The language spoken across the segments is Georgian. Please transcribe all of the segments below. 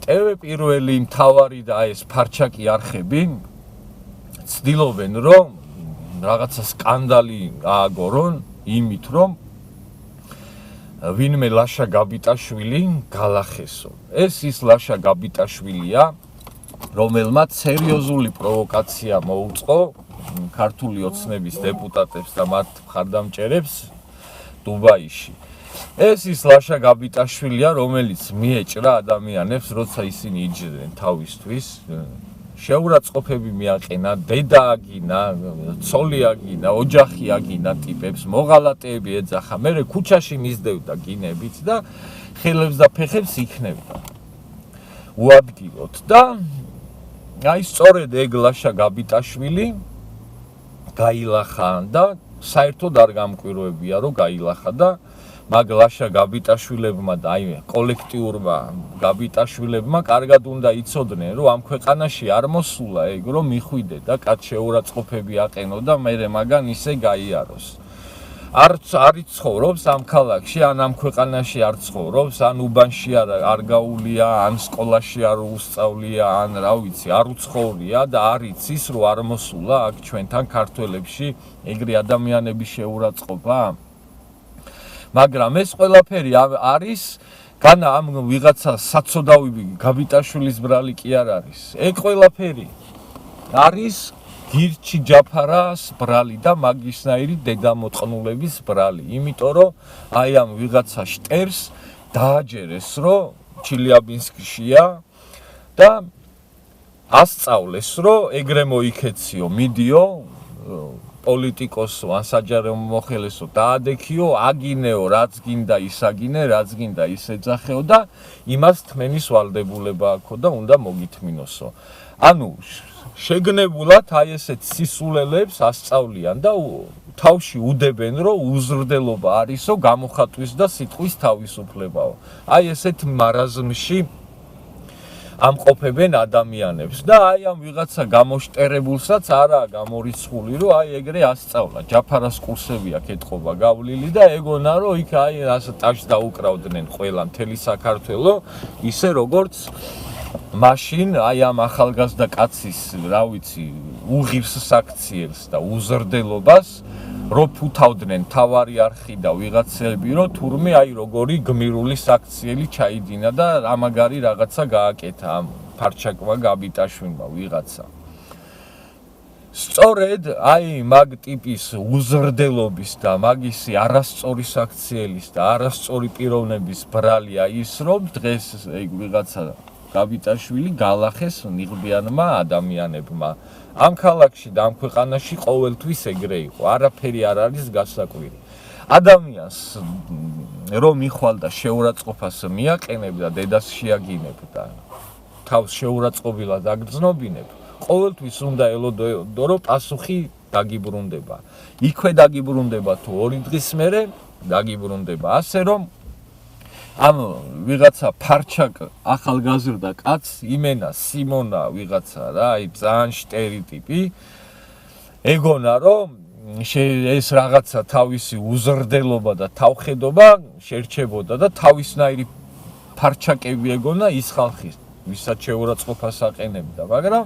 პირველი მთავარი და ეს ფარჩაკი არხები ცდილობენ რომ რაღაცა სკანდალი ააგორონ იმით რომ ვინმე ლაშა გაბიტაშვილი გალახესო. ეს ის ლაშა გაბიტაშვილია, რომელმაც სერიოზული პროვოკაცია მოუწყო ქართული ოცნების დეპუტატებს და მათ მხარდამჭერებს დუბაიში. ეს ის ლაშა გაბიტაშვილია, რომელიც მიეჭრა ადამიანებს, როცა ისინი იჯდნენ თავისთვის, შეურაცხყოფები მიაყენა, დედა აგინა, ცოლი აგინა, ოჯახი აგინა ტიპებს, მოღალატეები ეძახა, მერე ქუჩაში მისდევდა გინებით და ხელებს და ფეხებს იქნებდა უადგილოდ და აი სწორედ ეგ ლაშა გაბიტაშვილი გაილახა და საერთოდ არ გამკვირვებია რომ გაილახა და მაგ ლაშა გაბიტაშვილებმა და აი კოლექტიურმა გაბიტაშვილებმა კარგად უნდა იცოდნენ რომ ამ ქვეყანაში არ მოსულა ეგ რომ მიხვიდე და კაც შეურაცხყოფები აყენო და მერე მაგან ისე გაიაროს. არ იცხოვრობს ამ ქალაქში, ან ამ ქვეყანაში არ ცხოვრობს, ან უბანში არ გაულია, ან სკოლაში არ უსწავლია, ან რა ვიცი, არ უცხოვრია და არ იცის რომ არ მოსულა აქ ჩვენთან ქართველებში ეგრე ადამიანების შეურაცხყოფა. მაგრამ ეს ყველაფერი არის განა ამ ვიღაცა საცოდავი გაბიტაშვილის ბრალი კი არ არის. ეგ ყველაფერი არის გირჩი ჯაფარას ბრალი და მაგისნაირი დედამოწყნულების ბრალი. იმიტომ რომ აი ამ ვიღაცა შტერს დააჯერეს რომ ჩილიაბინსკშია და ასწავლეს რომ ეგრე მოიქეციო, მიდიო პოლიტიკოსო ან საჯარო მოხელესო დაადექიო, აგინეო, რაც გინდა ის აგინე, რაც გინდა ის ეძახეო და იმას თმენის ვალდებულება აქვს და უნდა მოგითმინოსო. ანუ შეგნებულად აი ესეთ სისულელებს ასწავლიან და თავში უდებენ რომ უზრდელობა არისო გამოხატვის და სიტყვის თავისუფლებაო. აი ესეთ მარაზმში ამყოფებენ ადამიანებს და აი ამ ვიღაცა გამოშტერებულსაც არაა გამორიცხული რომ აი ეგრე ასწავლა ჯაფარას კურსები აქ ეთყობა გავლილი და ეგონა რომ იქ აი ასე ტაშს დაუკრავდნენ ყველა მთელი საქართველო ისე როგორც მაშინ აი ამ ახალგაზრდა კაცის რა ვიცი უღირს საქციელს და უზრდელობას რო ფუთავდნენ თავარი არხი და ვიღაცები რომ თურმე აი როგორი გმირული საქციელი ჩაიდინა და ამაგარი რაღაცა გააკეთა ამ ფარჩაკმა გაბიტაშვილმა ვიღაცა. სწორედ აი მაგ ტიპის უზრდელობის და მაგისი არასწორი საქციელის და არასწორი პიროვნების ბრალია ის რომ დღეს ეგ ვიღაცა გაბიტაშვილი გალახეს ნიღბიანმა ადამიანებმა. ამ ქალაქში და ამ ქვეყანაში ყოველთვის ეგრე იყო, არაფერი არ არის გასაკვირი. ადამიანს რომ მიხვალდა შეურაცხყოფას მიაყენებდა, დედას შეაგინებდა, თავს შეურაცხყოფილად აგრძნობინებ, ყოველთვის უნდა ელოდო რომ პასუხი დაგიბრუნდება. იქვე დაგიბრუნდება თუ 2 დღის მერე დაგიბრუნდება, ასე რომ ამ ვიღაცა ფარჩაკ ახალგაზრდა კაცს იმენა სიმონა ვიღაცა რა აი ძალიან შტერი ტიპი ეგონა რომ ეს რაღაცა თავისი უზრდელობა და თავხედობა შერჩებოდა და თავისნაირი ფარჩაკები ეგონა ის ხალხის ვისაც შეურაცხყოფას აყენებდა, მაგრამ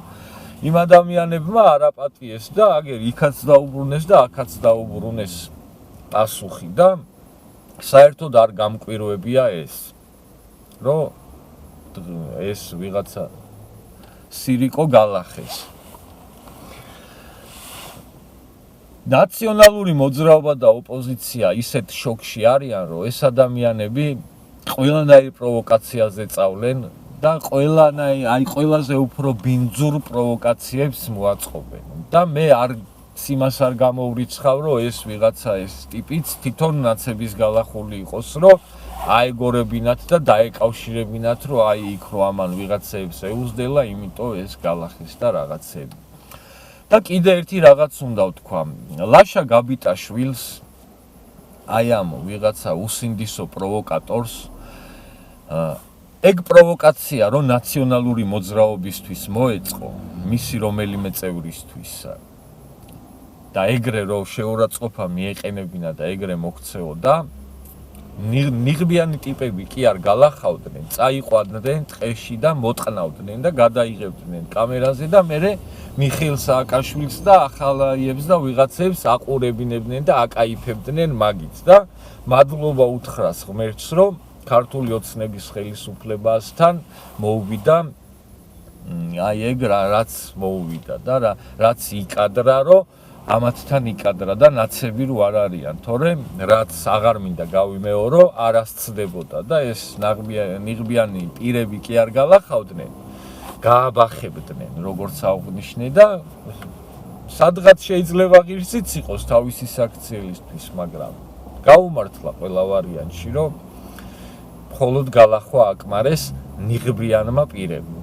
იმ ადამიანებმა არაპატიეს და აგერ იქაც დაუბრუნეს და აქაც დაუბრუნეს პასუხი და საერთოდ არ გამკვირვებია ეს რომ ეს ვიღაცა სირიკო გალახეს. ნაციონალური მოძრაობა და ოპოზიცია ისეთ შოკში არიან რომ ეს ადამიანები ყველანაირ პროვოკაციაზე წავლენ და ყველაზე უფრო ბინძურ პროვოკაციებს მოაწყობენ და მე იმას არ გამოვრიცხავ რომ ეს ვიღაცა ეს ტიპიც თვითონ ნაცების გალახული იყოს რომ აეგორებინათ და დაეკავშირებინათ რომ აი იქ რო ამან ვიღაცებს ეუზდელა, იმიტომ ეს გალახეს და რაღაცები. და კიდე ერთი რაღაც უნდა ვთქვა. ლაშა გაბიტაშვილს აი ამ ვიღაცა უსინდისო პროვოკატორს ეგ პროვოკაცია რომ ნაციონალური მოძრაობისთვის მოეწყო მისი რომელიმე წევრისთვის და ეგრე რომ შეურაცხყოფა მიეყენებინა და ეგრე მოქცეოდა ნიღბიანი ტიპები კი არ გალახავდნენ, წაიყვანდნენ ტყეში და მოტყნავდნენ და გადაიღებდნენ კამერაზე და მერე მიხეილ სააკაშვილს და ახალაიებს და ვიღაცებს აყურებინებდნენ და აკაიფებდნენ მაგით და მადლობა უთხრას ღმერთს, რომ ქართული ოცნების ხელისუფლებასთან მოუვიდა აი ეგ რაც მოუვიდა და რაც იკადრა, რომ ამათთან იკადრა და ნაცები რო არ არიან, თორემ რაც აღარ მინდა გავიმეორო, არ ასწდებოდა და ეს ნიღბიანი პირები კი არ გალახავდნენ, გააბახებდნენ, როგორც აღვნიშნე და სადღაც შეიძლება ღირსიც იყოს თავისი საქციელისთვის, მაგრამ გაუმართლა ყველა ვარიანტში, რომ მხოლოდ გალახვა აკმარეს ნიღბიანმა პირებმა.